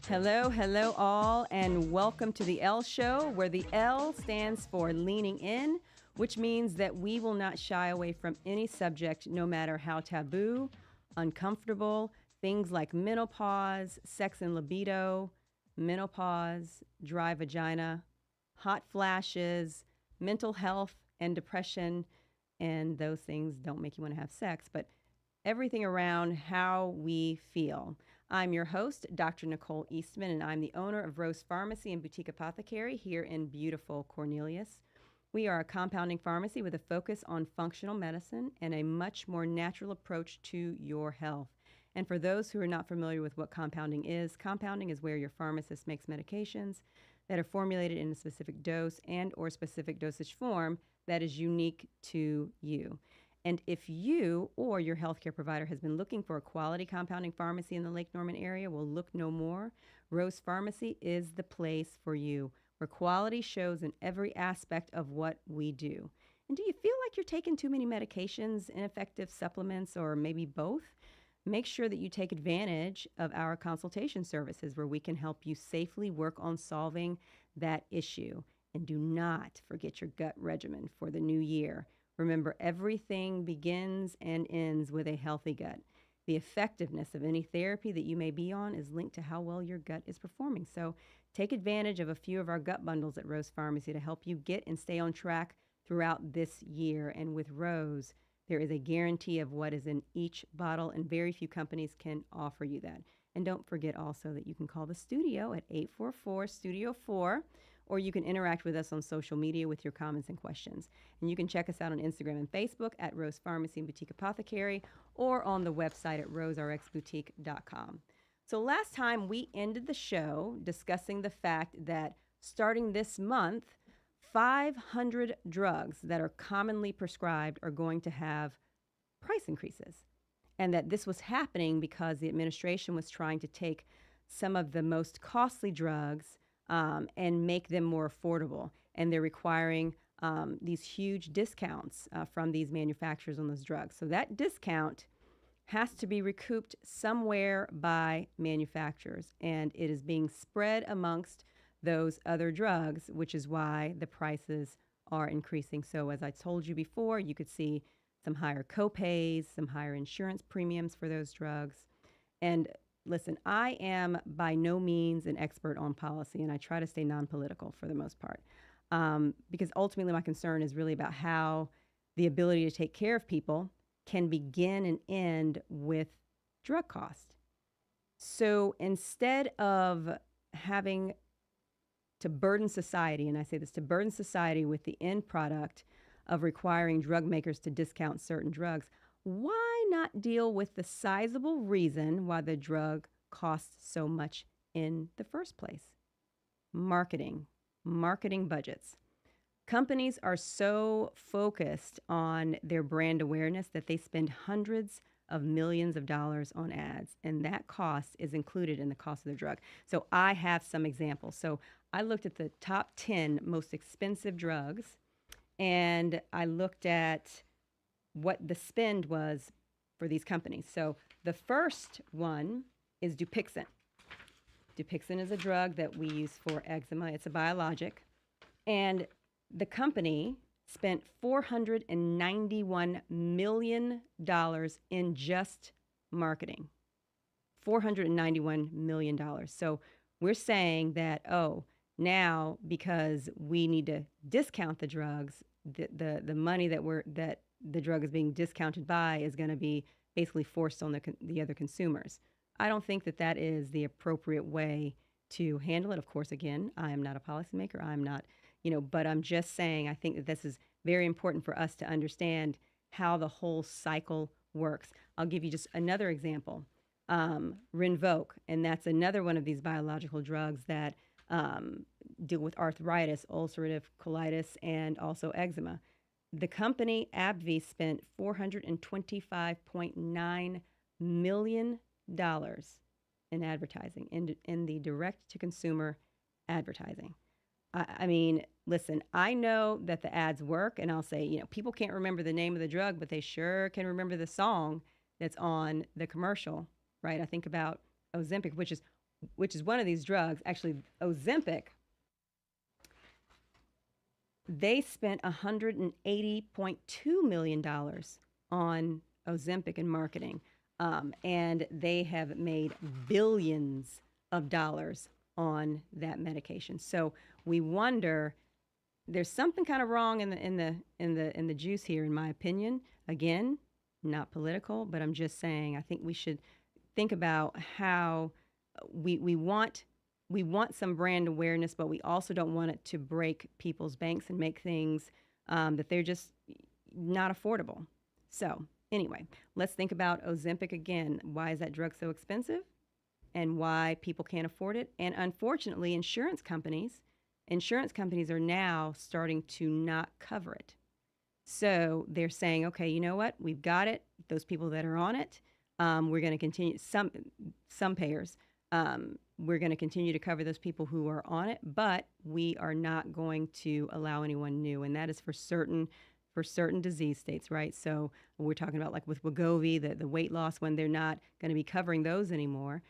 Hello, hello, all, and welcome to the L Show, where the L stands for leaning in, which means that we will not shy away from any subject, no matter how taboo, uncomfortable, things like menopause, sex and libido, menopause, dry vagina, hot flashes, mental health and depression, and those things don't make you want to have sex, but everything around how we feel. I'm your host, Dr. Nicole Eastman, and I'm the owner of Rose Pharmacy and Boutique Apothecary here in beautiful Cornelius. We are a compounding pharmacy with a focus on functional medicine and a much more natural approach to your health. And for those who are not familiar with what compounding is where your pharmacist makes medications that are formulated in a specific dose and or specific dosage form that is unique to you. And if you or your healthcare provider has been looking for a quality compounding pharmacy in the Lake Norman area, well, look no more. Rose Pharmacy is the place for you, where quality shows in every aspect of what we do. And do you feel like you're taking too many medications, ineffective supplements, or maybe both? Make sure that you take advantage of our consultation services where we can help you safely work on solving that issue. And do not forget your gut regimen for the new year. Remember, everything begins and ends with a healthy gut. The effectiveness of any therapy that you may be on is linked to how well your gut is performing. So take advantage of a few of our gut bundles at Rose Pharmacy to help you get and stay on track throughout this year. And with Rose, there is a guarantee of what is in each bottle, and very few companies can offer you that. And don't forget also that you can call the studio at 844-STUDIO-4, or you can interact with us on social media with your comments and questions. And you can check us out on Instagram and Facebook at Rose Pharmacy and Boutique Apothecary, or on the website at roserxboutique.com. So last time we ended the show discussing the fact that starting this month, 500 drugs that are commonly prescribed are going to have price increases. And that this was happening because the administration was trying to take some of the most costly drugs and make them more affordable. And they're requiring these huge discounts from these manufacturers on those drugs. So that discount has to be recouped somewhere by manufacturers. And it is being spread amongst those other drugs, which is why the prices are increasing. So as I told you before, you could see some higher copays, some higher insurance premiums for those drugs. And listen, I am by no means an expert on policy, and I try to stay non-political for the most part, because ultimately my concern is really about how the ability to take care of people can begin and end with drug cost. So instead of having to burden society, and I say this, to burden society with the end product of requiring drug makers to discount certain drugs, why not deal with the sizable reason why the drug costs so much in the first place? Marketing budgets. Companies are so focused on their brand awareness that they spend hundreds of millions of dollars on ads, and that cost is included in the cost of the drug. So I have some examples. So I looked at the top 10 most expensive drugs, and I looked at what the spend was for these companies. So the first one is Dupixent. Dupixent is a drug that we use for eczema. It's a biologic. And the company spent $491 million in just marketing. $491 million. So we're saying that, now because we need to discount the drugs, the money that the drug is being discounted by is going to be basically forced on the other consumers. I don't think that is the appropriate way to handle it. Of course, again, I am not a policymaker. I'm not, but I'm just saying I think that this is very important for us to understand how the whole cycle works. I'll give you just another example. Rinvoq, and that's another one of these biological drugs that deal with arthritis, ulcerative colitis, and also eczema. The company AbbVie spent $425.9 million in advertising, in the direct-to-consumer advertising. I mean, listen, I know that the ads work, and I'll say, people can't remember the name of the drug, but they sure can remember the song that's on the commercial, right? I think about Ozempic, which is which is one of these drugs, actually Ozempic, they spent $180.2 million on Ozempic and marketing. And they have made billions of dollars on that medication. So we wonder, there's something kind of wrong in the juice here, in my opinion. Again, not political, but I'm just saying I think we should think about how we want some brand awareness, but we also don't want it to break people's banks and make things that they're just not affordable. So anyway, let's think about Ozempic again. Why is that drug so expensive? And why people can't afford it? And unfortunately, insurance companies are now starting to not cover it. So they're saying, okay, you know what? We've got it. Those people that are on it, we're going to continue. Some payers, we're going to continue to cover those people who are on it, but we are not going to allow anyone new, and that is for certain disease states, right? So we're talking about like with Wegovy, the weight loss, when they're not going to be covering those anymore,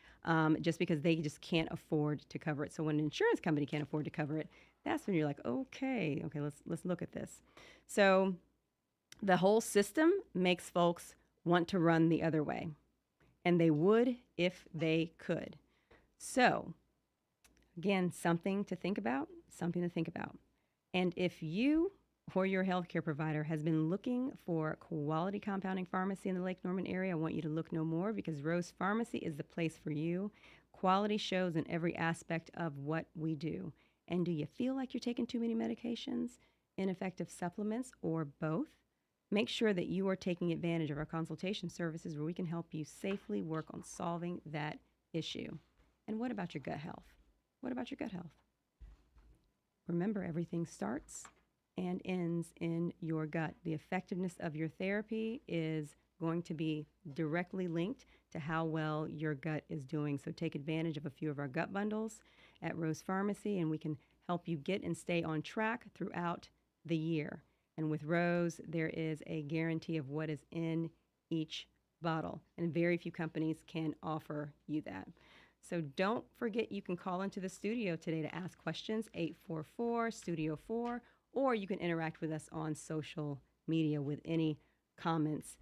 just because they just can't afford to cover it. So when an insurance company can't afford to cover it, that's when you're like, okay, let's look at this. So the whole system makes folks want to run the other way, and they would if they could. So again, something to think about. And if you or your healthcare provider has been looking for quality compounding pharmacy in the Lake Norman area, I want you to look no more, because Rose Pharmacy is the place for you. Quality shows in every aspect of what we do. And do you feel like you're taking too many medications, ineffective supplements, or both? Make sure that you are taking advantage of our consultation services, where we can help you safely work on solving that issue. And what about your gut health? Remember, everything starts and ends in your gut. The effectiveness of your therapy is going to be directly linked to how well your gut is doing. So take advantage of a few of our gut bundles at Rose Pharmacy, and we can help you get and stay on track throughout the year. And with Rose, there is a guarantee of what is in each bottle, and very few companies can offer you that. So don't forget, you can call into the studio today to ask questions, 844-STUDIO-4, or you can interact with us on social media with any comments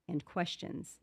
and questions.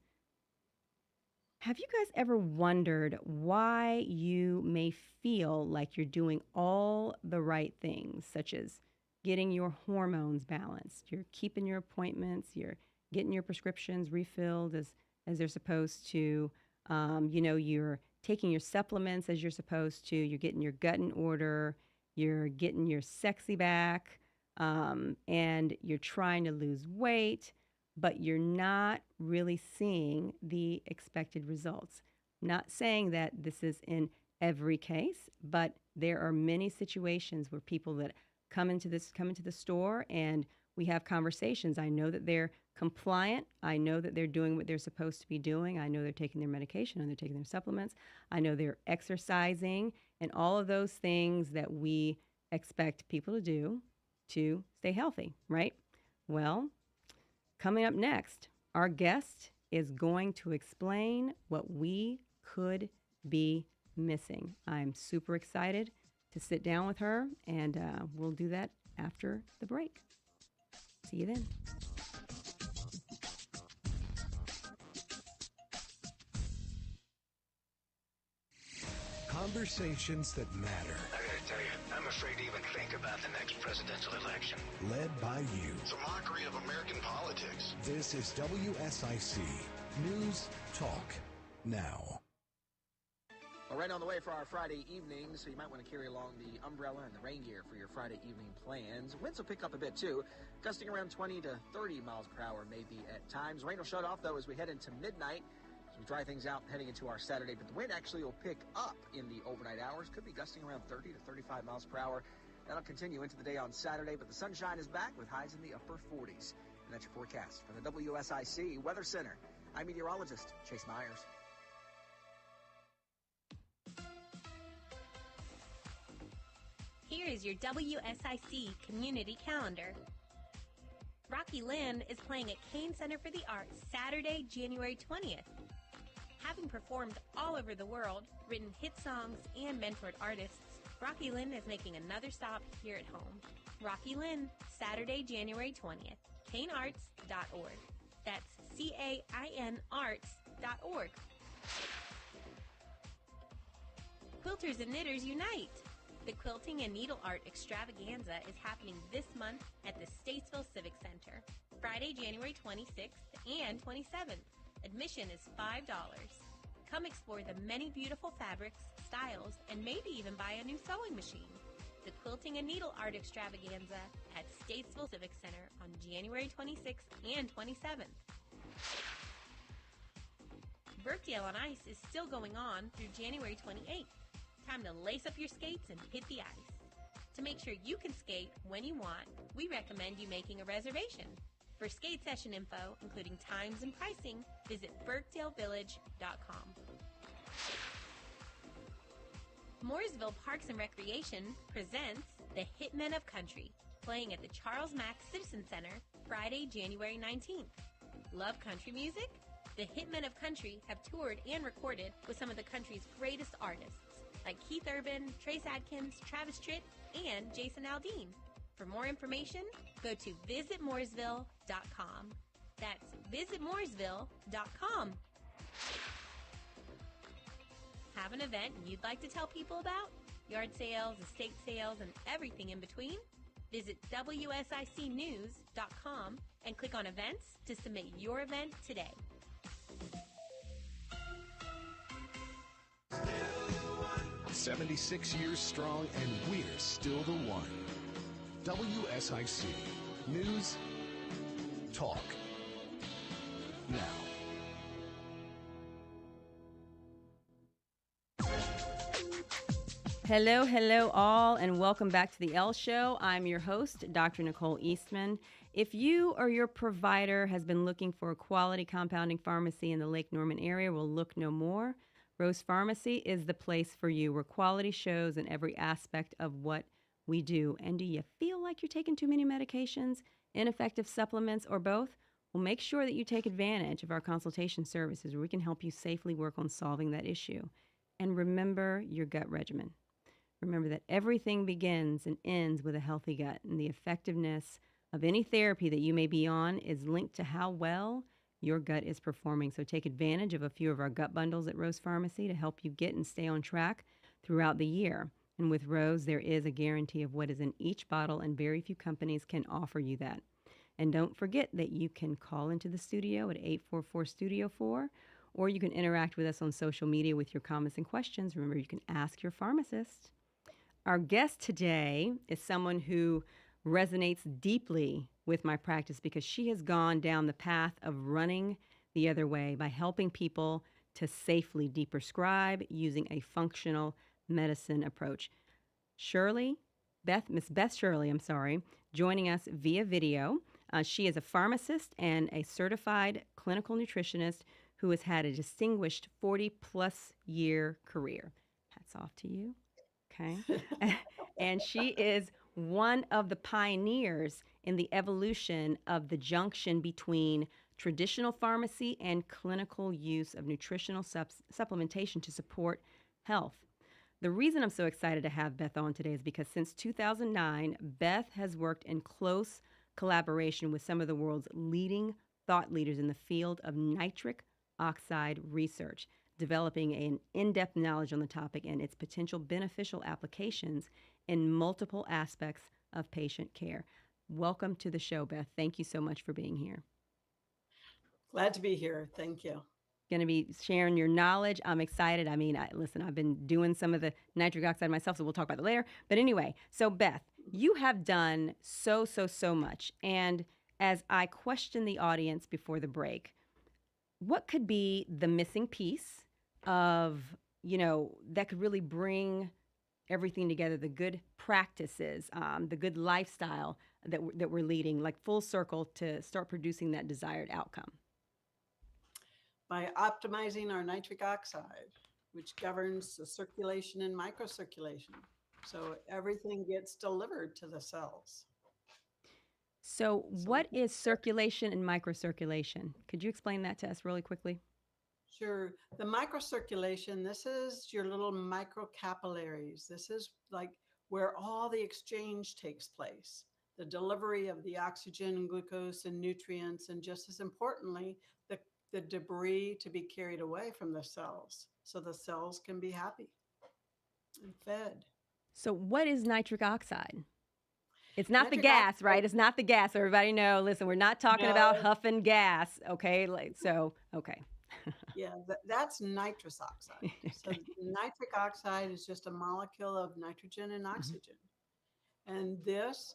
Have you guys ever wondered why you may feel like you're doing all the right things, such as getting your hormones balanced, you're keeping your appointments, you're getting your prescriptions refilled as they're supposed to, you're taking your supplements as you're supposed to, you're getting your gut in order, you're getting your sexy back, and you're trying to lose weight, but you're not really seeing the expected results. Not saying that this is in every case, but there are many situations where people that come into the store and we have conversations. I know that they're compliant. I know that they're doing what they're supposed to be doing. I know they're taking their medication and they're taking their supplements. I know they're exercising and all of those things that we expect people to do to stay healthy, right? Well, coming up next, our guest is going to explain what we could be missing. I'm super excited to sit down with her, and we'll do that after the break. See you then. Conversations that matter. I gotta tell you, I'm afraid to even think about the next presidential election. Led by you. It's a mockery of American politics. This is WSIC News Talk Now. Well, right on the way for our Friday evening, so you might want to carry along the umbrella and the rain gear for your Friday evening plans. Winds will pick up a bit, too, gusting around 20 to 30 miles per hour maybe at times. Rain will shut off, though, as we head into midnight. As we dry things out heading into our Saturday, but the wind actually will pick up in the overnight hours. Could be gusting around 30 to 35 miles per hour. That'll continue into the day on Saturday, but the sunshine is back with highs in the upper 40s. And that's your forecast from the WSIC Weather Center. I'm meteorologist Chase Myers. Here is your WSIC community calendar. Rocky Lynn is playing at Kane Center for the Arts Saturday, January 20th. Have Having performed all over the world, written hit songs, and mentored artists, Rocky Lynn is making another stop here at home. Rocky Lynn, Saturday, January 20th, cainarts.org. That's CAIN arts.org. Quilters and knitters unite! The Quilting and Needle Art Extravaganza is happening this month at the Statesville Civic Center, Friday, January 26th and 27th. Admission is $5. Come explore the many beautiful fabrics, styles, and maybe even buy a new sewing machine. The Quilting and Needle Art Extravaganza at Statesville Civic Center on January 26th and 27th. Birkdale on Ice is still going on through January 28th. Time to lace up your skates and hit the ice. To make sure you can skate when you want, we recommend you making a reservation. For skate session info, including times and pricing, visit birkdalevillage.com. Mooresville Parks and Recreation presents the Hitmen of Country, playing at the Charles Mack Citizen Center Friday, January 19th. Love country music? The Hitmen of Country have toured and recorded with some of the country's greatest artists, like Keith Urban, Trace Adkins, Travis Tritt, and Jason Aldean. For more information, go to visitmooresville.com. That's visitmooresville.com. Have an event you'd like to tell people about? Yard sales, estate sales, and everything in between? Visit WSICnews.com and click on events to submit your event today. 76 years strong, and we're still the one. WSIC News, Talk, Now. Hello, hello all, and welcome back to the Elle Show. I'm your host, Dr. Nicole Eastman. If you or your provider has been looking for a quality compounding pharmacy in the Lake Norman area, well, look no more. Rose Pharmacy is the place for you, where quality shows in every aspect of what we do. And do you feel like you're taking too many medications, ineffective supplements, or both? Well, make sure that you take advantage of our consultation services, where we can help you safely work on solving that issue. And remember your gut regimen. Remember that everything begins and ends with a healthy gut, and the effectiveness of any therapy that you may be on is linked to how well your gut is performing. So take advantage of a few of our gut bundles at Rose Pharmacy to help you get and stay on track throughout the year. And with Rose, there is a guarantee of what is in each bottle, and very few companies can offer you that. And don't forget that you can call into the studio at 844-STUDIO-4, or you can interact with us on social media with your comments and questions. Remember, you can ask your pharmacist. Our guest today is someone who resonates deeply with my practice, because she has gone down the path of running the other way by helping people to safely deprescribe using a functional medicine approach. Miss Beth Shirley, joining us via video. She is a pharmacist and a certified clinical nutritionist who has had a distinguished 40-plus year career. Hats off to you. Okay. And she is one of the pioneers in the evolution of the junction between traditional pharmacy and clinical use of nutritional supplementation to support health. The reason I'm so excited to have Beth on today is because since 2009, Beth has worked in close collaboration with some of the world's leading thought leaders in the field of nitric oxide research, developing an in-depth knowledge on the topic and its potential beneficial applications in multiple aspects of patient care. Welcome to the show, Beth. Thank you so much for being here. Glad to be here. Thank you. Going to be sharing your knowledge. I'm excited. I mean, listen, I've been doing some of the nitric oxide myself, so we'll talk about that later. But anyway, so Beth, you have done so much. And as I questioned the audience before the break, what could be the missing piece of, that could really bring everything together, the good practices, the good lifestyle that we're leading, like full circle to start producing that desired outcome? By optimizing our nitric oxide, which governs the circulation and microcirculation. So everything gets delivered to the cells. So what is circulation and microcirculation? Could you explain that to us really quickly? Sure. The microcirculation, this is your little microcapillaries. This is like where all the exchange takes place, the delivery of the oxygen, glucose, and nutrients, and just as importantly, the, the debris to be carried away from the cells so the cells can be happy and fed. So, what is nitric oxide? It's not the Nitric gas, oxide, right? It's not the gas. Everybody know. Listen, we're not talking about no, huffing gas, okay? Like so, okay. yeah, that's nitrous oxide. So nitric oxide is just a molecule of nitrogen and Mhm. oxygen. And this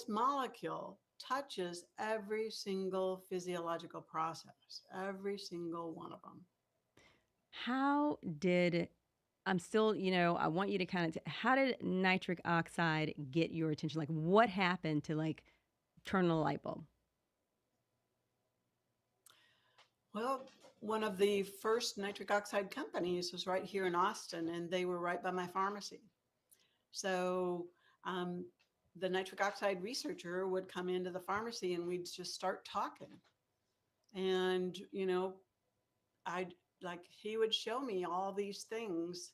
molecule touches every single physiological process, every single one of them. How did I'm still, I want you to kind of how did nitric oxide get your attention? Like what happened to like turn on the light bulb? Well, one of the first nitric oxide companies was right here in Austin, and they were right by my pharmacy. So um, the nitric oxide researcher would come into the pharmacy, and we'd just start talking. And I'd like he would show me all these things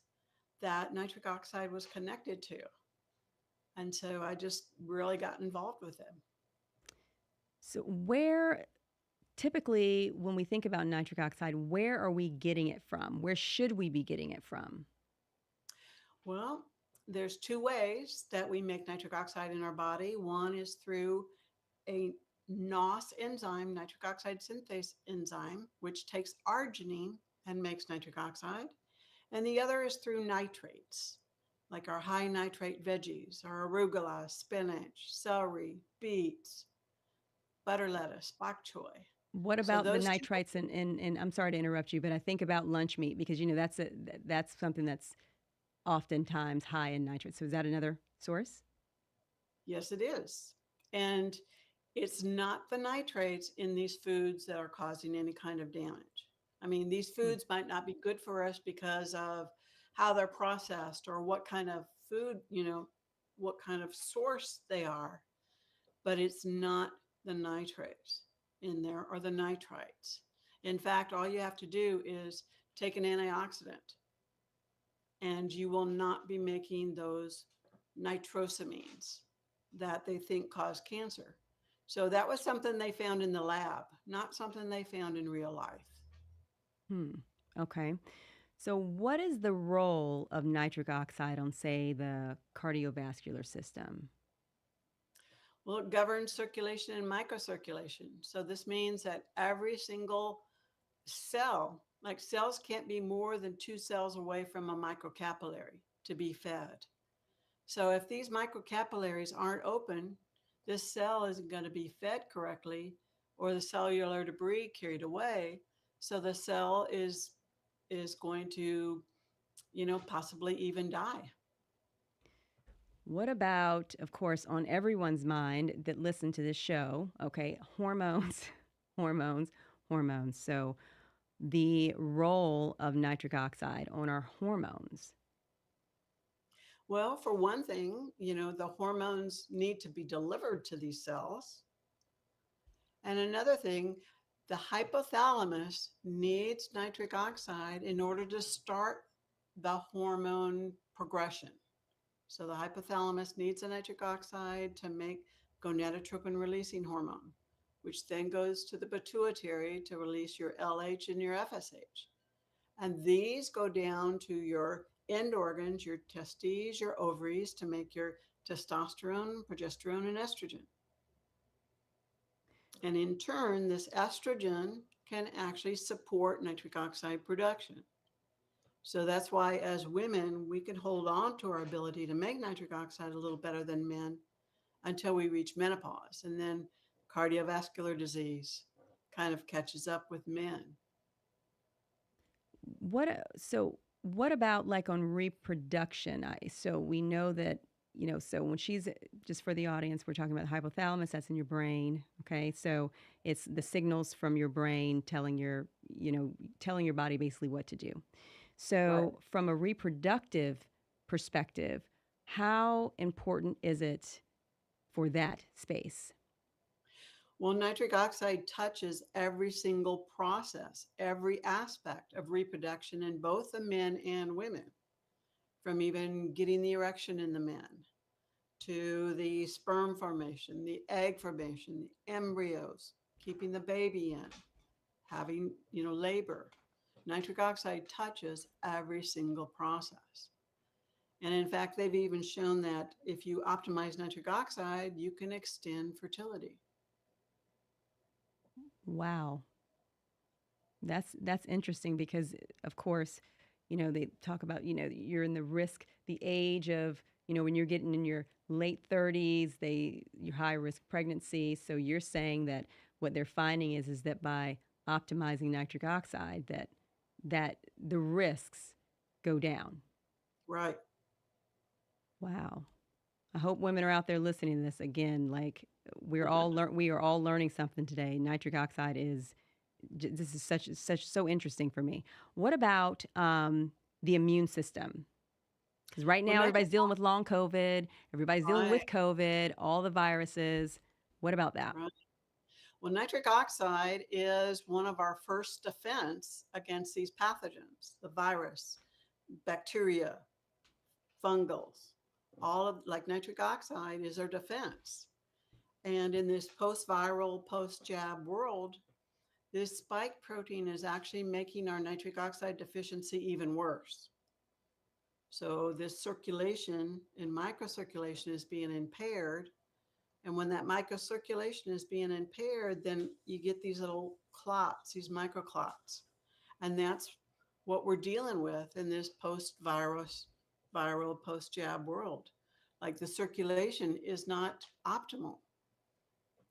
that nitric oxide was connected to. And so I just really got involved with it. So where typically when we think about nitric oxide, where are we getting it from? Where should we be getting it from? Well, there's two ways that we make nitric oxide in our body. One is through a NOS enzyme, nitric oxide synthase enzyme, which takes arginine and makes nitric oxide. And the other is through nitrates, like our high nitrate veggies, our arugula, spinach, celery, beets, butter lettuce, bok choy. What So about the those two. nitrites and I'm sorry to interrupt you, but I think about lunch meat because that's something that's oftentimes high in nitrates. So is that another source? Yes, it is. And it's not the nitrates in these foods that are causing any kind of damage. I mean, these Hmm. foods might not be good for us because of how they're processed or what kind of food, what kind of source they are, but it's not the nitrates in there or the nitrites. In fact, all you have to do is take an antioxidant and you will not be making those nitrosamines that they think cause cancer. So that was something they found in the lab, not something they found in real life. Hmm. Okay. So what is the role of nitric oxide on, say, the cardiovascular system? Well, it governs circulation and microcirculation. So this means that every single cell, like cells can't be more than 2 cells away from a microcapillary to be fed. So if these microcapillaries aren't open, this cell isn't going to be fed correctly or the cellular debris carried away. So the cell is going to, possibly even die. What about, of course, on everyone's mind that listen to this show, okay, hormones, hormones, hormones. So the role of nitric oxide on our hormones. Well, for one thing, the hormones need to be delivered to these cells. And another thing, the hypothalamus needs nitric oxide in order to start the hormone progression. So the hypothalamus needs a nitric oxide to make gonadotropin releasing hormone, which then goes to the pituitary to release your LH and your FSH. And these go down to your end organs, your testes, your ovaries to make your testosterone, progesterone, and estrogen. And in turn, this estrogen can actually support nitric oxide production. So that's why, as women, we can hold on to our ability to make nitric oxide a little better than men until we reach menopause. And then cardiovascular disease kind of catches up with men. What about like on reproduction? So we know that, so when she's just for the audience, we're talking about the hypothalamus, that's in your brain. Okay. So it's the signals from your brain telling your body basically what to do. Right. So from a reproductive perspective, how important is it for that space? Well, nitric oxide touches every single process, every aspect of reproduction in both the men and women, from even getting the erection in the men to the sperm formation, the egg formation, the embryos, keeping the baby in, having, labor. Nitric oxide touches every single process. And in fact, they've even shown that if you optimize nitric oxide, you can extend fertility. Wow. That's interesting because, of course, they talk about, you're in the risk, the age of, when you're getting in your late 30s, your high risk pregnancy. So you're saying that what they're finding is that by optimizing nitric oxide, that the risks go down. Right. Wow. I hope women are out there listening to this again. Like we are all learning something today. Nitric oxide is this is so interesting for me. What about the immune system? Because right now everybody's dealing with long COVID. Everybody's dealing with COVID, all the viruses. What about that? Right. Well, nitric oxide is one of our first defense against these pathogens, the virus, bacteria, fungals, all of like nitric oxide is our defense. And in this post-viral, post-jab world, this spike protein is actually making our nitric oxide deficiency even worse. So this circulation and microcirculation is being impaired. And when that microcirculation is being impaired, then you get these little clots, these microclots. And that's what we're dealing with in this post-virus, viral, post-jab world. Like the circulation is not optimal.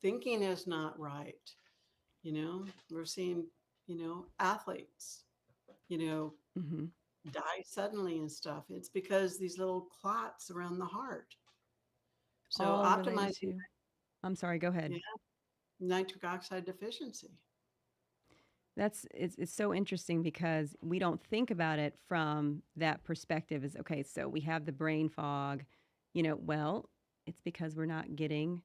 Thinking is not right. We're seeing, athletes, Mm-hmm. die suddenly and stuff. It's because these little clots around the heart. So All related optimizing, to. I'm sorry. Go ahead. yeah, nitric oxide deficiency. It's so interesting because we don't think about it from that perspective. Is okay. So we have the brain fog. Well, it's because we're not getting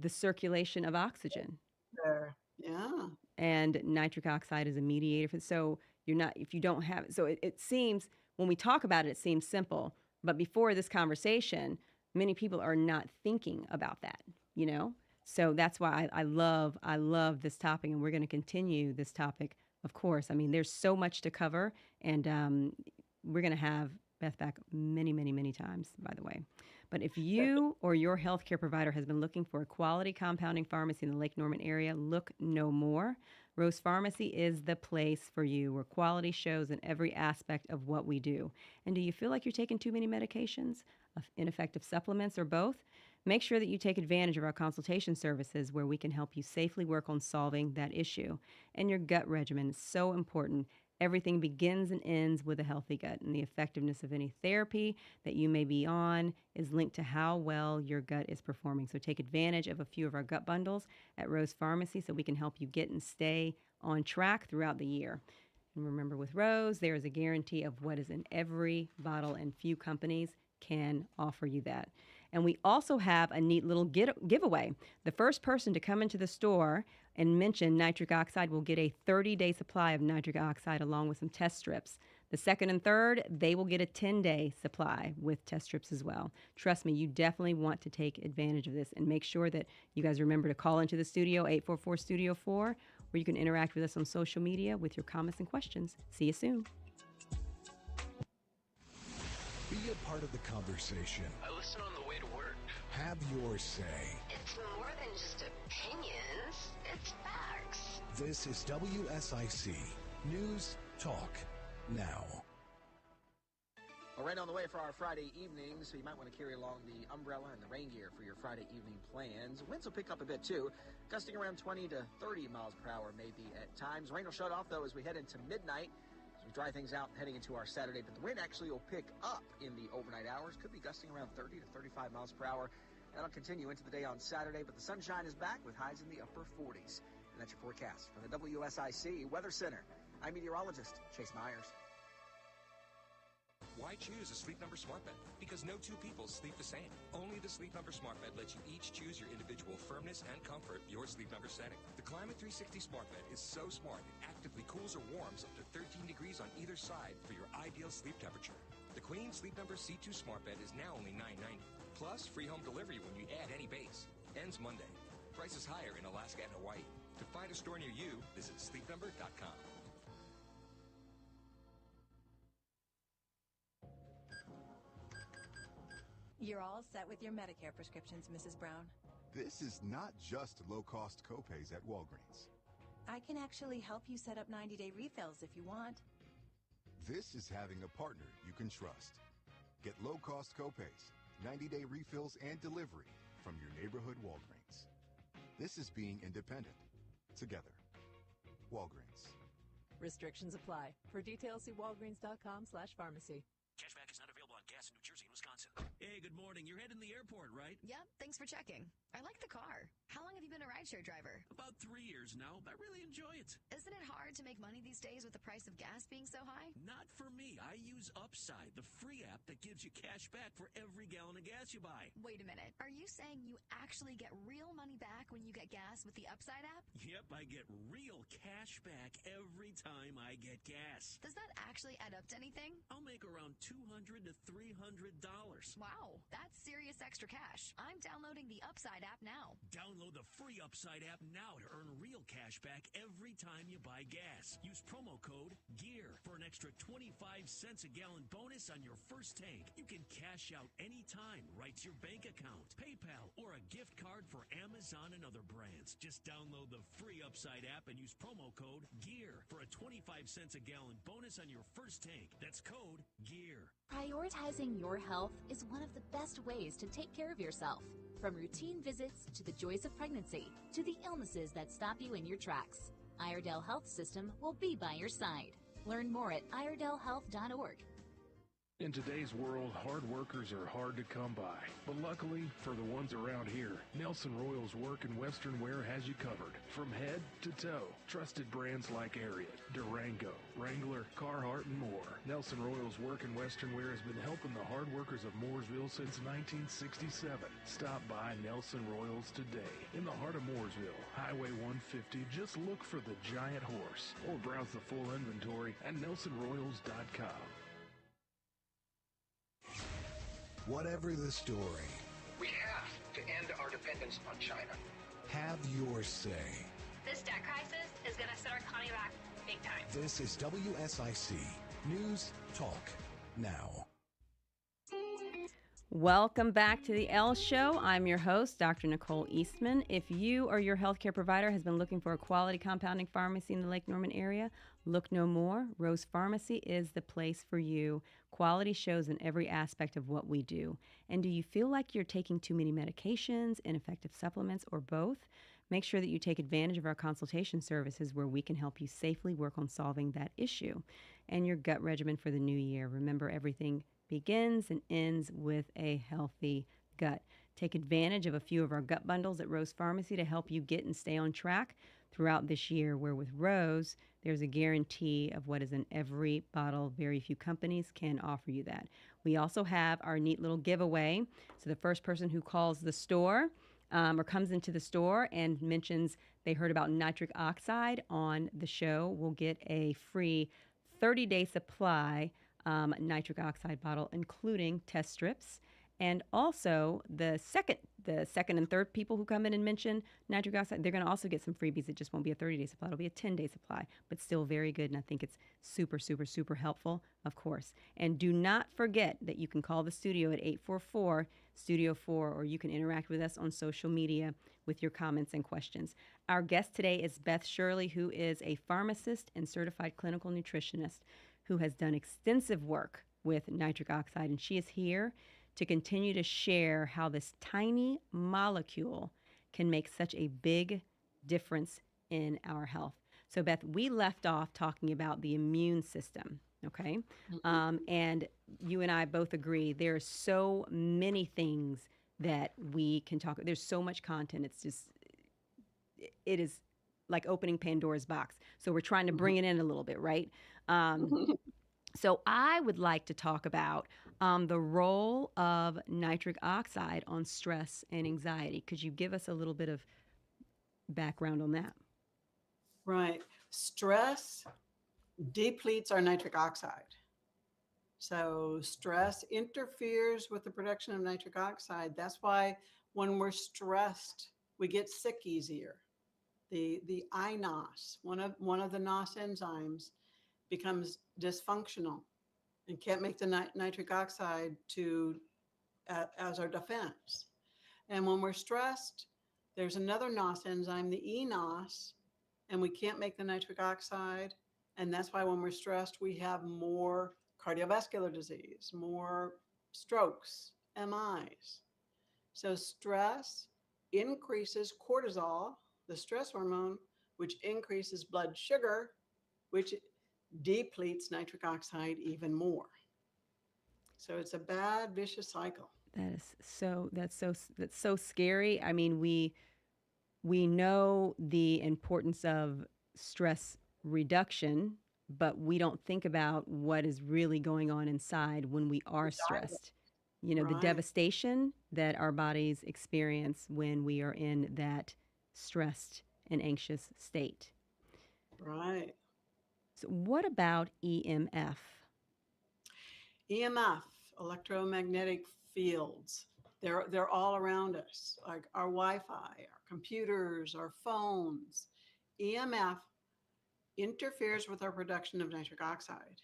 the circulation of oxygen. There. Yeah. And nitric oxide is a mediator for, so you're not, if you don't have, so it seems when we talk about it, it seems simple, but before this conversation, many people are not thinking about that, so that's why I love this topic, and we're going to continue this topic, of course. I mean, there's so much to cover, and we're going to have Beth back many, many, many times, by the way. But if you or your healthcare provider has been looking for a quality compounding pharmacy in the Lake Norman area, look no more. Rose Pharmacy is the place for you, where quality shows in every aspect of what we do. And do you feel like you're taking too many medications, ineffective supplements, or both? Make sure that you take advantage of our consultation services, where we can help you safely work on solving that issue. And your gut regimen is so important. Everything begins and ends with a healthy gut, and the effectiveness of any therapy that you may be on is linked to how well your gut is performing. So take advantage of a few of our gut bundles at Rose Pharmacy so we can help you get and stay on track throughout the year. And remember, with Rose, there is a guarantee of what is in every bottle, and few companies can offer you that. And we also have a neat little giveaway. The first person to come into the store and mention nitric oxide will get a 30-day supply of nitric oxide along with some test strips. The second and third, they will get a 10-day supply with test strips as well. Trust me, you definitely want to take advantage of this, and make sure that you guys remember to call into the studio, 844-STUDIO-4, where you can interact with us on social media with your comments and questions. See you soon. Be a part of the conversation. I listen on the way to work. Have your say. It's more than just opinions, it's facts. This is WSIC News Talk Now. Well, right on the way for our Friday evening, so you might want to carry along the umbrella and the rain gear for your Friday evening plans. Winds will pick up a bit too, gusting around 20 to 30 miles per hour maybe at times. Rain will shut off though as we head into midnight. We dry things out heading into our Saturday, but the wind actually will pick up in the overnight hours. Could be gusting around 30 to 35 miles per hour. That'll continue into the day on Saturday, but the sunshine is back with highs in the upper 40s. And that's your forecast from the WSIC Weather Center. I'm meteorologist Chase Myers. Why Why choose a Sleep Number smart bed? Because no two people sleep the same. Only the Sleep Number smart bed lets you each choose your individual firmness and comfort, your Sleep Number setting. The Climate 360 smart bed is so smart it actively cools or warms up to 13 degrees on either side for your ideal sleep temperature. The Queen Sleep Number C2 smart bed is now only $9.90. Plus, free home delivery when you add any base. Ends Monday. Prices higher in Alaska and Hawaii. To find a store near you, visit sleepnumber.com. You're all set with your Medicare prescriptions, Mrs. Brown. This is not just low-cost copays at Walgreens. I can actually help you set up 90-day refills if you want. This is having a partner you can trust. Get low-cost copays, 90-day refills, and delivery from your neighborhood Walgreens. This is being independent. Together. Walgreens. Restrictions apply. For details, see walgreens.com/pharmacy. Cashback is not available on gas in New Jersey and Wisconsin. Hey, good morning. You're heading to the airport, right? Yep, thanks for checking. I like the car. How long have you been a rideshare driver? About 3 years now. I really enjoy it. Isn't it hard to make money these days with the price of gas being so high? Not for me. I use Upside, the free app that gives you cash back for every gallon of gas you buy. Wait a minute. Are you saying you actually get real money back when you get gas with the Upside app? Yep, I get real cash back every time I get gas. Does that actually add up to anything? I'll make around $200 to $300. Wow, that's serious extra cash. I'm downloading the Upside app now. Download the free Upside app now to earn real cash back every time you buy gas. Use promo code GEAR for an extra 25 cents a gallon bonus on your first tank. You can cash out anytime right to your bank account, PayPal, or a gift card for Amazon and other brands. Just download the free Upside app and use promo code GEAR for a 25 cents a gallon bonus on your first tank. That's code GEAR. Prioritizing your health is one of the best ways to take care of yourself. From routine visits to the joys of pregnancy to the illnesses that stop you in your tracks, Iredell Health System will be by your side. Learn more at iredellhealth.org. In today's world, hard workers are hard to come by. But luckily, for the ones around here, Nelson Royal's work in Western wear has you covered. From head to toe, trusted brands like Ariat, Durango, Wrangler, Carhartt, and more. Nelson Royal's work in Western wear has been helping the hard workers of Mooresville since 1967. Stop by Nelson Royal's today. In the heart of Mooresville, Highway 150, just look for the Giant Horse or browse the full inventory at nelsonroyals.com. Whatever the story, We have to end our dependence on China. have your say. This debt crisis is going to set our economy back big time. This is WSIC News Talk Now. Welcome back to the Elle Show. I'm your host, Dr. Nicole Eastman. If you or your healthcare provider has been looking for a quality compounding pharmacy in the Lake Norman area, look no more. Rose Pharmacy is the place for you. Quality shows in every aspect of what we do. And do you feel like you're taking too many medications, ineffective supplements, or both? Make sure that you take advantage of our consultation services where we can help you safely work on solving that issue. And your gut regimen for the new year. Remember, everything begins and ends with a healthy gut. Take advantage of a few of our gut bundles at Rose Pharmacy to help you get and stay on track throughout this year, where with Rose, there's a guarantee of what is in every bottle. Very few companies can offer you that. We also have our neat little giveaway. So the first person who calls the store or comes into the store and mentions they heard about nitric oxide on the show will get a free 30-day supply nitric oxide bottle, including test strips. And also the second and third people who come in and mention nitric oxide, they're going to also get some freebies. It just won't be a 30-day supply. It'll be a 10-day supply, but still very good. And I think it's super, super, super helpful, of course. And do not forget that you can call the studio at 844-STUDIO-4, or you can interact with us on social media with your comments and questions. Our guest today is Beth Shirley, who is a pharmacist and certified clinical nutritionist who has done extensive work with nitric oxide, and she is here to continue to share how this tiny molecule can make such a big difference in our health. So, Beth, we left off talking about the immune system, okay? And you and I both agree there are so many things that we can talk. There's so much content. It is like opening Pandora's box. So we're trying to bring it in a little bit, right? So I would like to talk about the role of nitric oxide on stress and anxiety. Could you give us a little bit of background on that? Right. Stress depletes our nitric oxide. So stress interferes with the production of nitric oxide. That's why when we're stressed, we get sick easier. The iNOS, one of the NOS enzymes, becomes dysfunctional and can't make the nitric oxide as our defense. And when we're stressed, there's another NOS enzyme, the eNOS, and we can't make the nitric oxide. And that's why when we're stressed, we have more cardiovascular disease, more strokes, MIs. So stress increases cortisol, the stress hormone, which increases blood sugar, which depletes nitric oxide even more. So it's a bad, vicious cycle. That's so scary. I mean, we know the importance of stress reduction, but we don't think about what is really going on inside when we are stressed. You know, the devastation that our bodies experience when we are in that stressed and anxious state. Right. So what about EMF? EMF, electromagnetic fields. They're all around us, like our Wi-Fi, our computers, our phones. EMF interferes with our production of nitric oxide.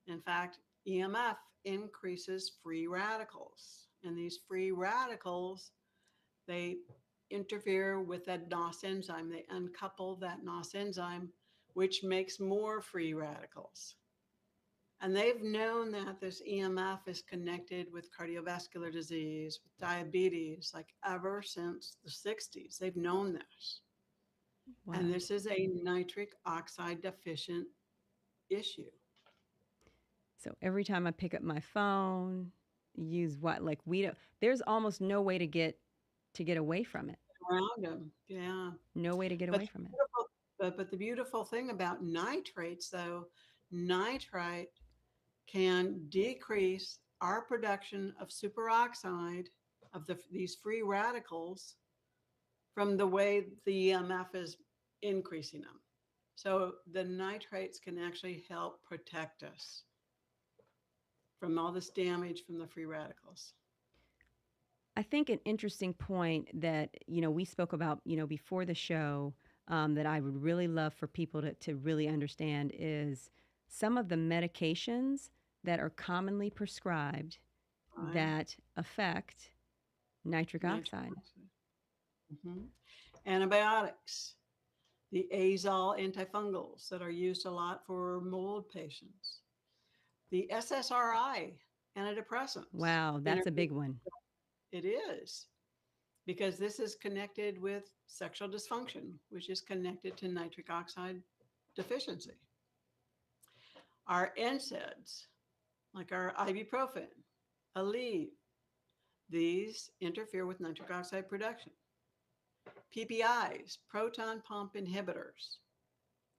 In fact, EMF increases free radicals. And these free radicals, they interfere with that NOS enzyme. They uncouple that NOS enzyme, which makes more free radicals. And they've known that this EMF is connected with cardiovascular disease, with diabetes, like ever since the 60s. They've known this. Wow. And this is a nitric oxide deficient issue. So every time I pick up my phone, use what? Like there's almost no way to get away from it. Around them, yeah. No way to get away from it. But the beautiful thing about nitrates, though, nitrite can decrease our production of superoxide, of these free radicals, from the way the EMF is increasing them. So the nitrates can actually help protect us from all this damage from the free radicals. I think an interesting point that, we spoke about, before the show, that I would really love for people to really understand is some of the medications that are commonly prescribed that affect nitric oxide. Mm-hmm. Antibiotics, the azole antifungals that are used a lot for mold patients, the SSRI antidepressants. Wow, that's a big one. It is, because this is connected with sexual dysfunction, which is connected to nitric oxide deficiency. Our NSAIDs, like our ibuprofen, Aleve, these interfere with nitric oxide production. PPIs, proton pump inhibitors,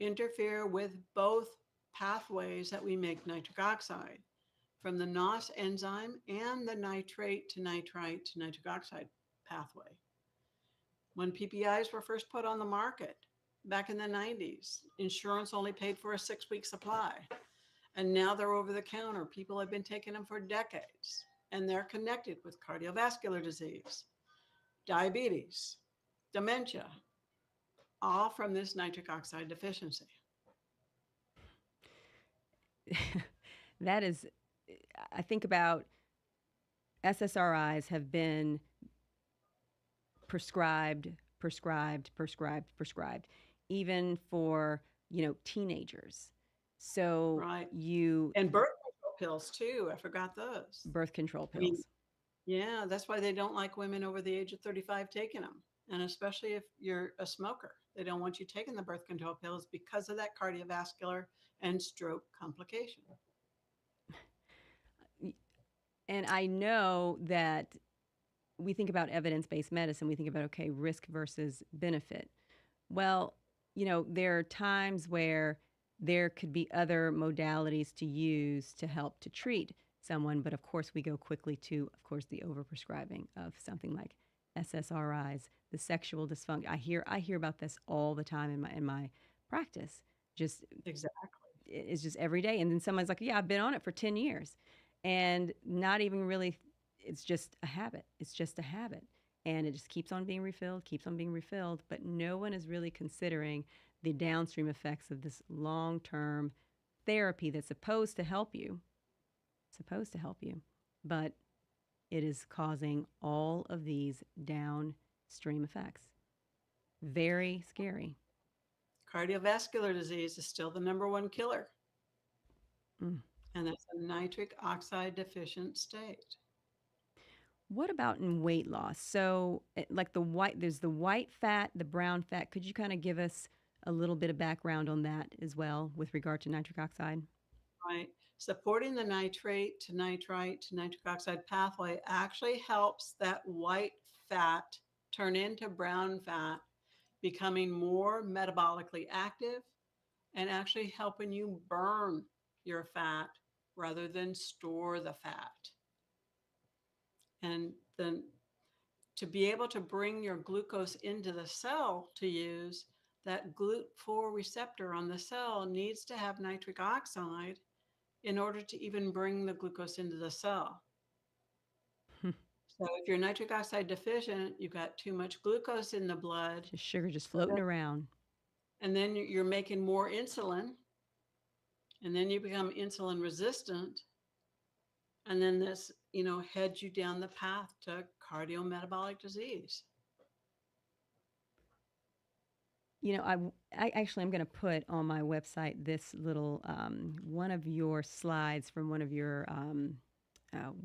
interfere with both pathways that we make nitric oxide, from the NOS enzyme and the nitrate to nitrite to nitric oxide pathway. When PPIs were first put on the market back in the 90s, insurance only paid for a 6-week supply. And now they're over the counter. People have been taking them for decades, and they're connected with cardiovascular disease, diabetes, dementia, all from this nitric oxide deficiency. That is, I think about SSRIs have been prescribed, even for, teenagers. So and birth control pills too. I forgot those. Birth control pills. Yeah, that's why they don't like women over the age of 35 taking them. And especially if you're a smoker, they don't want you taking the birth control pills because of that cardiovascular and stroke complication. And I know that we think about evidence-based medicine, we think about, okay, risk versus benefit. Well, there are times where there could be other modalities to use to help to treat someone. But of course, we go quickly to, of course, the overprescribing of something like SSRIs, the sexual dysfunction. I hear about this all the time in my practice. Just Exactly. It's just every day. And then someone's like, yeah, I've been on it for 10 years. And not even really, it's just a habit. It's just a habit. And it just keeps on being refilled, keeps on being refilled. But no one is really considering the downstream effects of this long-term therapy that's supposed to help you. But it is causing all of these downstream effects. Very scary. Cardiovascular disease is still the number one killer. Mm. And that's a nitric oxide deficient state. What about in weight loss? So, like there's the white fat, the brown fat. Could you kind of give us a little bit of background on that as well with regard to nitric oxide? Right. Supporting the nitrate to nitrite to nitric oxide pathway actually helps that white fat turn into brown fat, becoming more metabolically active and actually helping you burn your fat rather than store the fat. And then to be able to bring your glucose into the cell to use, that GLUT4 receptor on the cell needs to have nitric oxide in order to even bring the glucose into the cell. So if you're nitric oxide deficient, you've got too much glucose in the blood. Just sugar just floating around. And then you're making more insulin. And then you become insulin resistant. And then this, heads you down the path to cardiometabolic disease. I actually, I'm going to put on my website this little one of your slides from one of your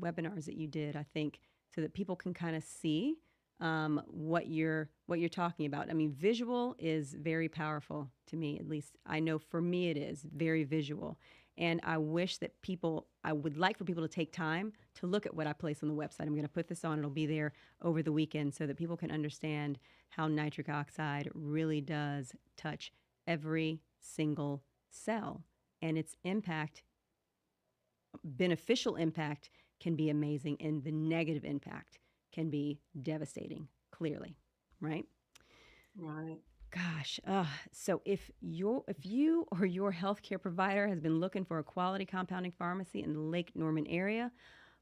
webinars that you did, I think, so that people can kind of see what you're talking about. I mean, visual is very powerful to me. At least I know for me it is very visual. And I wish that I would like for people to take time to look at what I place on the website. I'm going to put this on. It'll be there over the weekend so that people can understand how nitric oxide really does touch every single cell. And its impact, beneficial impact, can be amazing. And the negative impact can be devastating, clearly. Right? Right. Gosh, so if you or your healthcare provider has been looking for a quality compounding pharmacy in the Lake Norman area,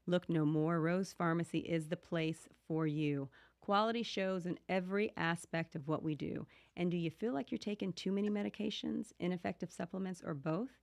look no more. Rose Pharmacy is the place for you. Quality shows in every aspect of what we do. And do you feel like you're taking too many medications, ineffective supplements, or both?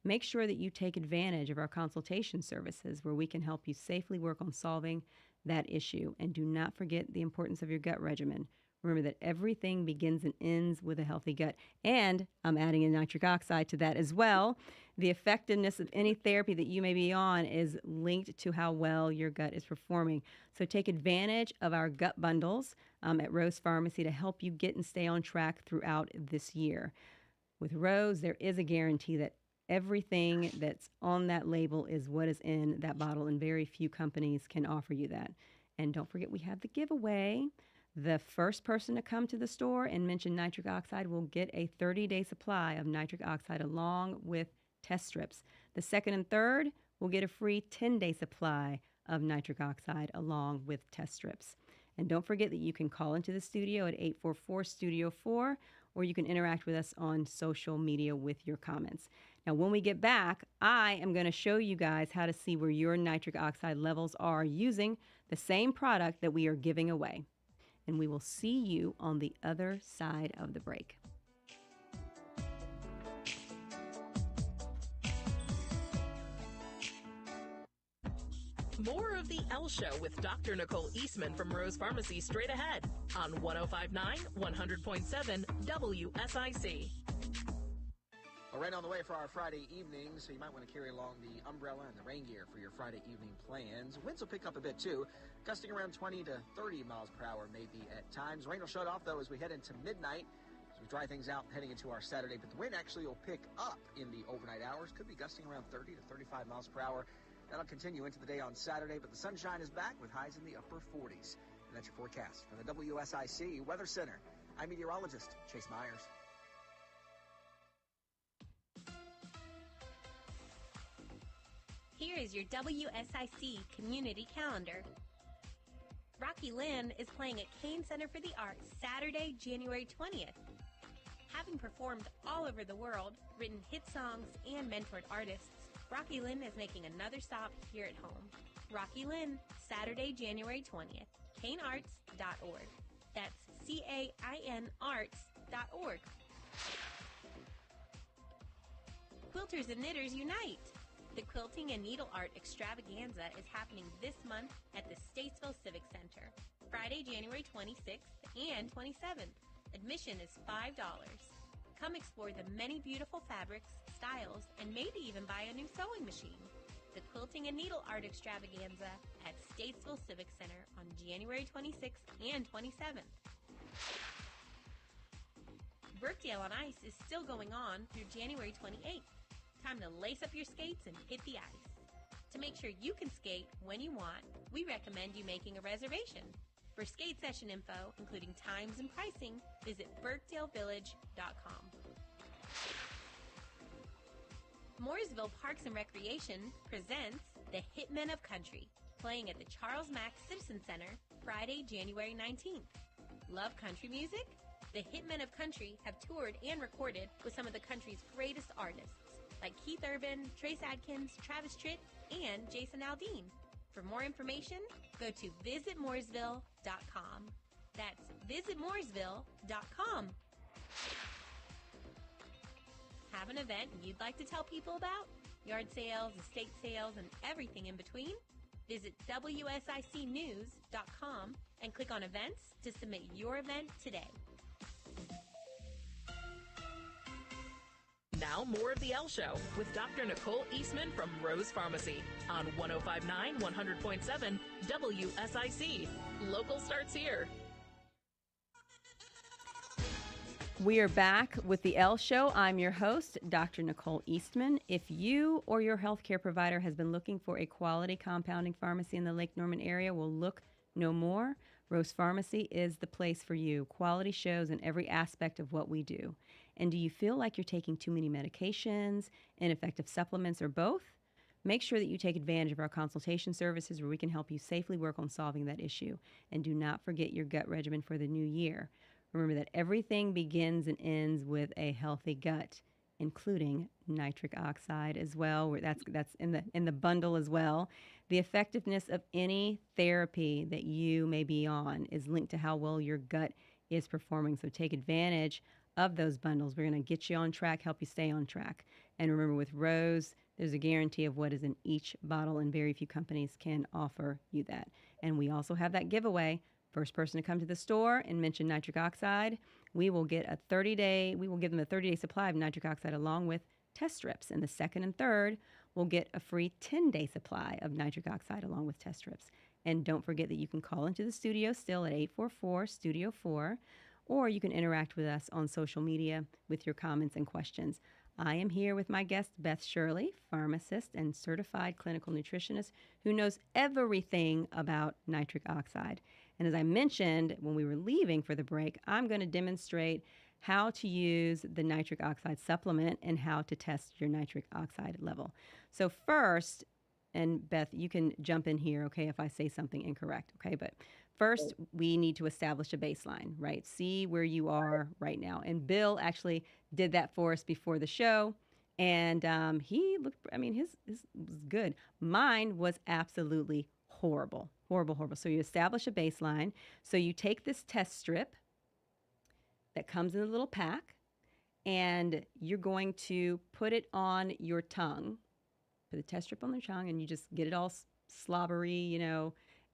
Make sure that you take advantage of our consultation services where we can help you safely work on solving that issue. And do not forget the importance of your gut regimen. Remember that everything begins and ends with a healthy gut. And I'm adding in nitric oxide to that as well. The effectiveness of any therapy that you may be on is linked to how well your gut is performing. So take advantage of our gut bundles at Rose Pharmacy to help you get and stay on track throughout this year. With Rose, there is a guarantee that everything that's on that label is what is in that bottle, and very few companies can offer you that. And don't forget, we have the giveaway. The first person to come to the store and mention nitric oxide will get a 30-day supply of nitric oxide along with test strips. The second and third will get a free 10-day supply of nitric oxide along with test strips. And don't forget that you can call into the studio at 844-STUDIO-4, or you can interact with us on social media with your comments. Now, when we get back, I am going to show you guys how to see where your nitric oxide levels are using the same product that we are giving away. And we will see you on the other side of the break. More of the Elle Show with Dr. Nicole Eastman from Rose Pharmacy straight ahead on 105.9, 100.7 WSIC. Well, right on the way for our Friday evening, so you might want to carry along the umbrella and the rain gear for your Friday evening plans. Winds will pick up a bit, too, gusting around 20 to 30 miles per hour maybe at times. Rain will shut off, though, as we head into midnight, as we dry things out heading into our Saturday. But the wind actually will pick up in the overnight hours. Could be gusting around 30 to 35 miles per hour. That'll continue into the day on Saturday, but the sunshine is back with highs in the upper 40s. And that's your forecast from the WSIC Weather Center. I'm meteorologist Chase Myers. Here is your WSIC community calendar. Rocky Lynn is playing at Kane Center for the Arts Saturday, January 20th. Having performed all over the world, written hit songs, and mentored artists, Rocky Lynn is making another stop here at home. Rocky Lynn, Saturday, January 20th, kanearts.org. That's CAIN arts.org. Quilters and knitters unite! The Quilting and Needle Art Extravaganza is happening this month at the Statesville Civic Center, Friday, January 26th and 27th. Admission is $5. Come explore the many beautiful fabrics, styles, and maybe even buy a new sewing machine. The Quilting and Needle Art Extravaganza at Statesville Civic Center on January 26th and 27th. Birkdale on Ice is still going on through January 28th. Time to lace up your skates and hit the ice. To make sure you can skate when you want, we recommend you making a reservation. For skate session info, including times and pricing, visit birkdalevillage.com. Mooresville Parks and Recreation presents the Hitmen of Country, playing at the Charles Mack Citizen Center Friday, January 19th. Love country music? The Hitmen of Country have toured and recorded with some of the country's greatest artists, like Keith Urban, Trace Adkins, Travis Tritt, and Jason Aldean. For more information, go to visitmooresville.com. That's visitmooresville.com. Have an event you'd like to tell people about? Yard sales, estate sales, and everything in between? Visit WSICnews.com and click on events to submit your event today. Now, more of The Elle Show with Dr. Nicole Eastman from Rose Pharmacy on 105.9, 100.7 WSIC. Local starts here. We are back with The Elle Show. I'm your host, Dr. Nicole Eastman. If you or your healthcare provider has been looking for a quality compounding pharmacy in the Lake Norman area, well, look no more. Rose Pharmacy is the place for you. Quality shows in every aspect of what we do. And do you feel like you're taking too many medications, ineffective supplements, or both? Make sure that you take advantage of our consultation services where we can help you safely work on solving that issue. And do not forget your gut regimen for the new year. Remember that everything begins and ends with a healthy gut, including nitric oxide as well. That's in the bundle as well. The effectiveness of any therapy that you may be on is linked to how well your gut is performing. So take advantage of those bundles. We're going to get you on track, help you stay on track. And remember, with Rose, there's a guarantee of what is in each bottle, and very few companies can offer you that. And we also have that giveaway. First person to come to the store and mention nitric oxide, we will give them a 30-day supply of nitric oxide along with test strips. And the second and third will get a free 10-day supply of nitric oxide along with test strips. And don't forget that you can call into the studio still at 844-STUDIO-4, or you can interact with us on social media with your comments and questions. I am here with my guest, Beth Shirley, pharmacist and certified clinical nutritionist who knows everything about nitric oxide. And as I mentioned when we were leaving for the break, I'm going to demonstrate how to use the nitric oxide supplement and how to test your nitric oxide level. So first, and Beth, you can jump in here, okay, if I say something incorrect, okay? But first, we need to establish a baseline, right? See where you are right now. And Bill actually did that for us before the show. And he looked, his was good. Mine was absolutely horrible. Horrible. So you establish a baseline. So you take this test strip that comes in a little pack, and you're going to put it on your tongue. Put the test strip on your tongue, and you just get it all slobbery,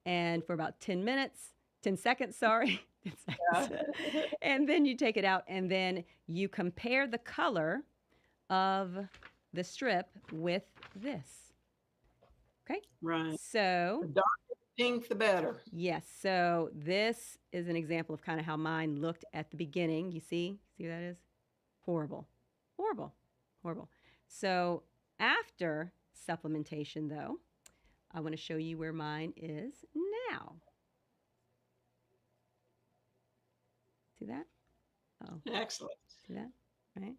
and for about 10 seconds, 10 seconds. And then you take it out, and then you compare the color of the strip with this. Okay? Right. So the darker the pink, the better. Yes. So this is an example of kind of how mine looked at the beginning. You see what that is? Horrible. So after supplementation, though, I want to show you where mine is now. See that? Oh, excellent. See that? Right.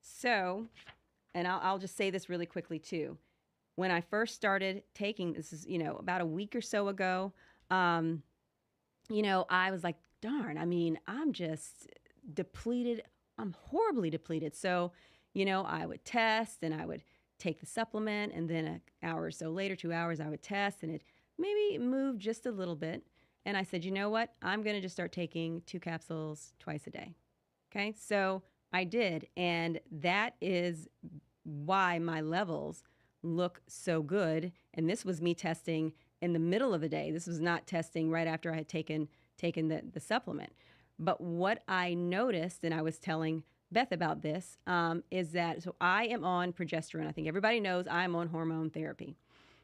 So, and I'll just say this really quickly too. when I first started taking this is, about a week or so ago, I was like, darn, I mean, I'm just depleted. I'm horribly depleted. So, I would test and I would take the supplement, and then an hour or so later, 2 hours, I would test and it maybe moved just a little bit. And I said, you know what? I'm going to just start taking 2 capsules twice a day. Okay. So I did. And that is why my levels look so good. And this was me testing in the middle of the day. This was not testing right after I had taken the supplement. But what I noticed, and I was telling Beth about this, is that so I am on progesterone. I think everybody knows I'm on hormone therapy.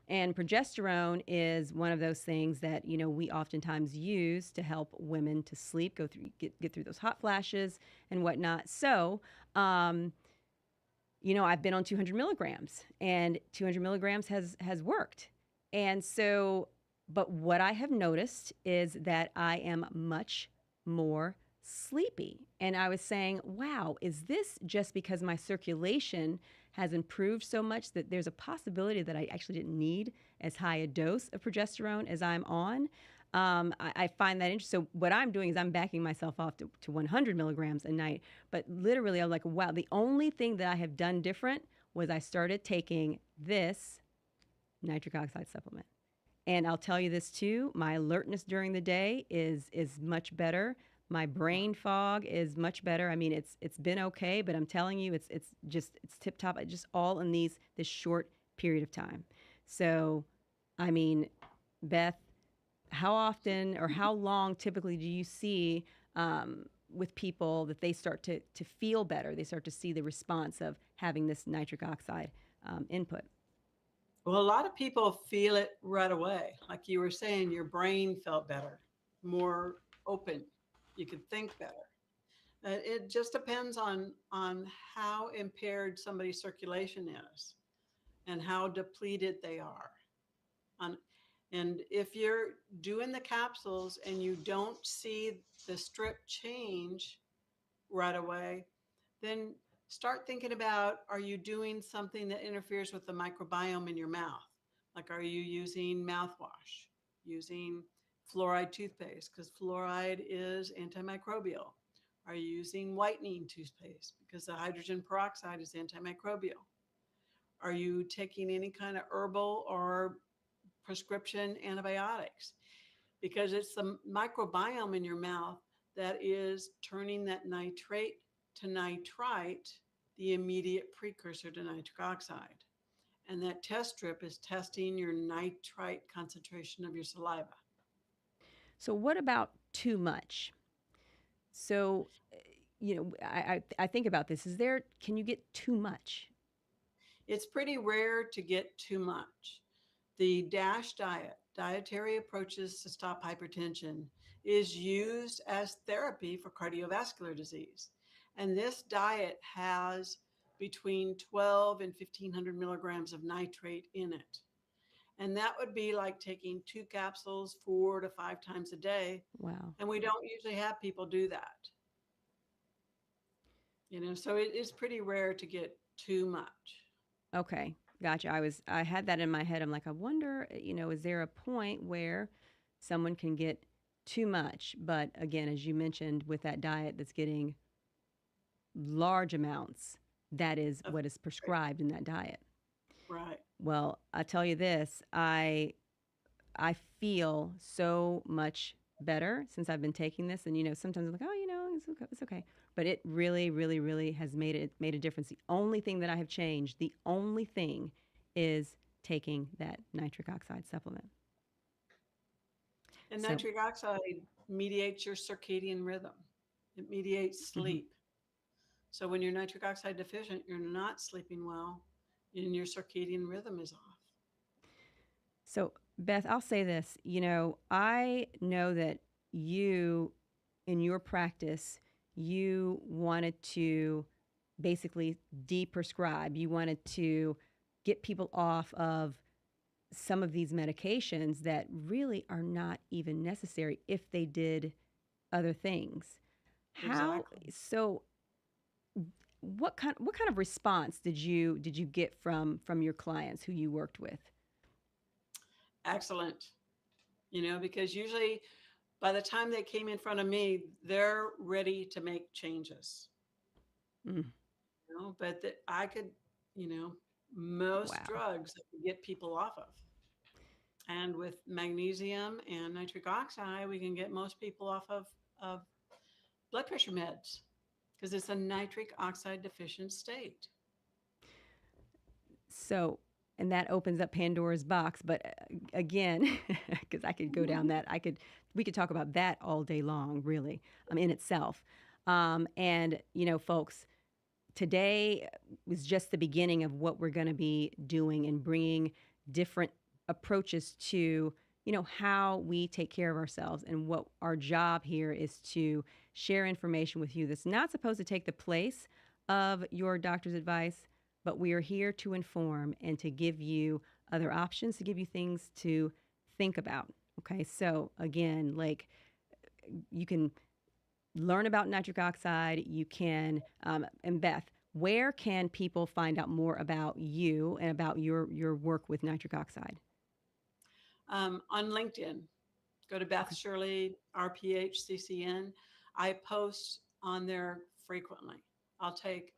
And progesterone is one of those things that, we oftentimes use to help women to sleep, get through those hot flashes and whatnot. So, I've been on 200 milligrams, and 200 milligrams has worked. And so, but what I have noticed is that I am much more sleepy. And I was saying, wow, is this just because my circulation has improved so much that there's a possibility that I actually didn't need as high a dose of progesterone as I'm on? I find that interesting. So what I'm doing is I'm backing myself off to 100 milligrams a night. But literally, I'm like, wow, the only thing that I have done different was I started taking this nitric oxide supplement. And I'll tell you this too, my alertness during the day is much better. My brain fog is much better. I mean, it's been okay, but I'm telling you, it's tip top. Just all in this short period of time. So, I mean, Beth, how often or how long typically do you see with people that they start to feel better? They start to see the response of having this nitric oxide input. Well, a lot of people feel it right away. Like you were saying, your brain felt better, more open. You could think better. It just depends on how impaired somebody's circulation is and how depleted they are. And if you're doing the capsules and you don't see the strip change right away, then start thinking about, are you doing something that interferes with the microbiome in your mouth? Like, are you using mouthwash, using fluoride toothpaste? Because fluoride is antimicrobial. Are you using whitening toothpaste? Because the hydrogen peroxide is antimicrobial. Are you taking any kind of herbal or prescription antibiotics? Because it's the microbiome in your mouth that is turning that nitrate to nitrite, the immediate precursor to nitric oxide. And that test strip is testing your nitrite concentration of your saliva. So what about too much? So, I think about this. Can you get too much? It's pretty rare to get too much. The DASH diet, dietary approaches to stop hypertension, is used as therapy for cardiovascular disease. And this diet has between 12 and 1,500 milligrams of nitrate in it. And that would be like taking 2 capsules 4 to 5 times a day. Wow. And we don't usually have people do that. So it is pretty rare to get too much. Okay. Gotcha. I had that in my head. I'm like, I wonder, is there a point where someone can get too much? But again, as you mentioned, with that diet that's getting large amounts, that is what is prescribed in that diet. Right. Well, I tell you this, I feel so much better since I've been taking this. And, sometimes I'm like, oh, it's okay. But it really, really, really has made a difference. The only thing that I have changed, the only thing is taking that nitric oxide supplement. And nitric oxide mediates your circadian rhythm. It mediates sleep. Mm-hmm. So when you're nitric oxide deficient, you're not sleeping well and your circadian rhythm is off. So Beth, I'll say this, I know that you, in your practice, you wanted to basically deprescribe. You wanted to get people off of some of these medications that really are not even necessary if they did other things. Exactly. So what kind of response did you get from your clients who you worked with? Excellent. Because usually by the time they came in front of me, they're ready to make changes. But that I could, most Wow. drugs that could get people off of. And with magnesium and nitric oxide, we can get most people off of blood pressure meds because it's a nitric oxide deficient state. So, and that opens up Pandora's box. But again, because I could go down that, we could talk about that all day long, really, in itself. And folks, today was just the beginning of what we're going to be doing and bringing different approaches to, how we take care of ourselves. And what our job here is to share information with you that's not supposed to take the place of your doctor's advice, but we are here to inform and to give you other options, to give you things to think about. Okay, so again, you can learn about nitric oxide. You can, and Beth, where can people find out more about you and about your work with nitric oxide? On LinkedIn, go to Beth Shirley, RPHCCN. I post on there frequently. I'll take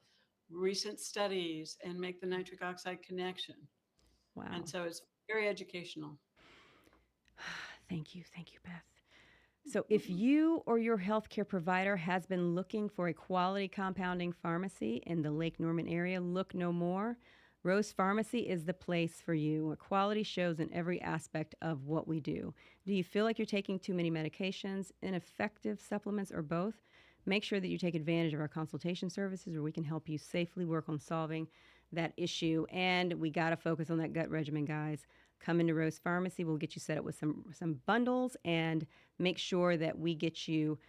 recent studies and make the nitric oxide connection. Wow. And so it's very educational. Thank you, Beth. So if you or your healthcare provider has been looking for a quality compounding pharmacy in the Lake Norman area, look no more. Rose Pharmacy is the place for you, where quality shows in every aspect of what we do. Do you feel like you're taking too many medications, ineffective supplements, or both? Make sure that you take advantage of our consultation services where we can help you safely work on solving that issue. And we got to focus on that gut regimen, guys. Come into Rose Pharmacy. We'll get you set up with some bundles and make sure that we get you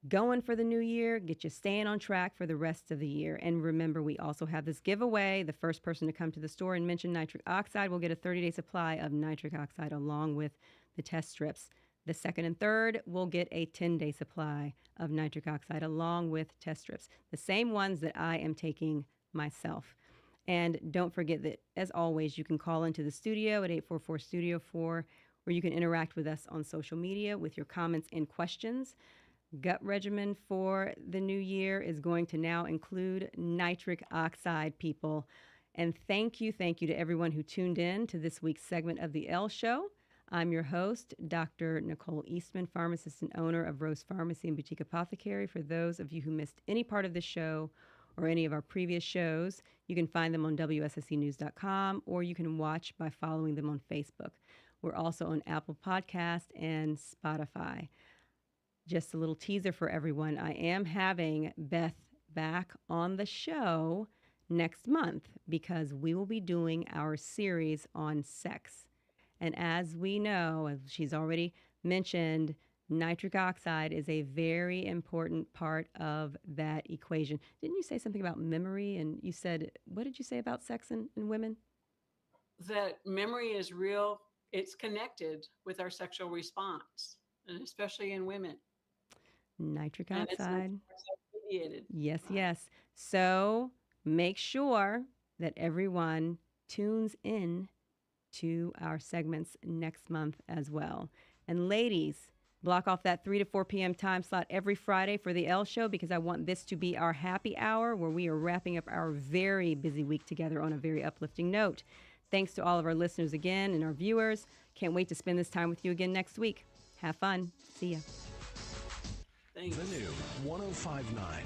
going for the new year, get you staying on track for the rest of the year. And remember, we also have this giveaway. The first person to come to the store and mention nitric oxide will get a 30-day supply of nitric oxide along with the test strips. The second and third will get a 10-day supply of nitric oxide along with test strips, the same ones that I am taking myself. And don't forget that, as always, you can call into the studio at 844-STUDIO-4, or you can interact with us on social media with your comments and questions. Gut regimen for the new year is going to now include nitric oxide, people. And thank you to everyone who tuned in to this week's segment of The Elle Show. I'm your host, Dr. Nicole Eastman, pharmacist and owner of Rose Pharmacy and Boutique Apothecary. For those of you who missed any part of the show or any of our previous shows, you can find them on WSSCnews.com, or you can watch by following them on Facebook. We're also on Apple Podcast and Spotify. Just a little teaser for everyone. I am having Beth back on the show next month because we will be doing our series on sex. And as we know, as she's already mentioned, nitric oxide is a very important part of that equation. Didn't you say something about memory? And you said, what did you say about sex in women? That memory is real. It's connected with our sexual response, and especially in women. Nitric And oxide. it's mediated. Yes. So make sure that everyone tunes in to our segments next month as well. And ladies, block off that 3 to 4 p.m. time slot every Friday for the Elle Show, because I want this to be our happy hour where we are wrapping up our very busy week together on a very uplifting note. Thanks to all of our listeners again and our viewers. Can't wait to spend this time with you again next week. Have fun. See ya. Thanks. The new 105.9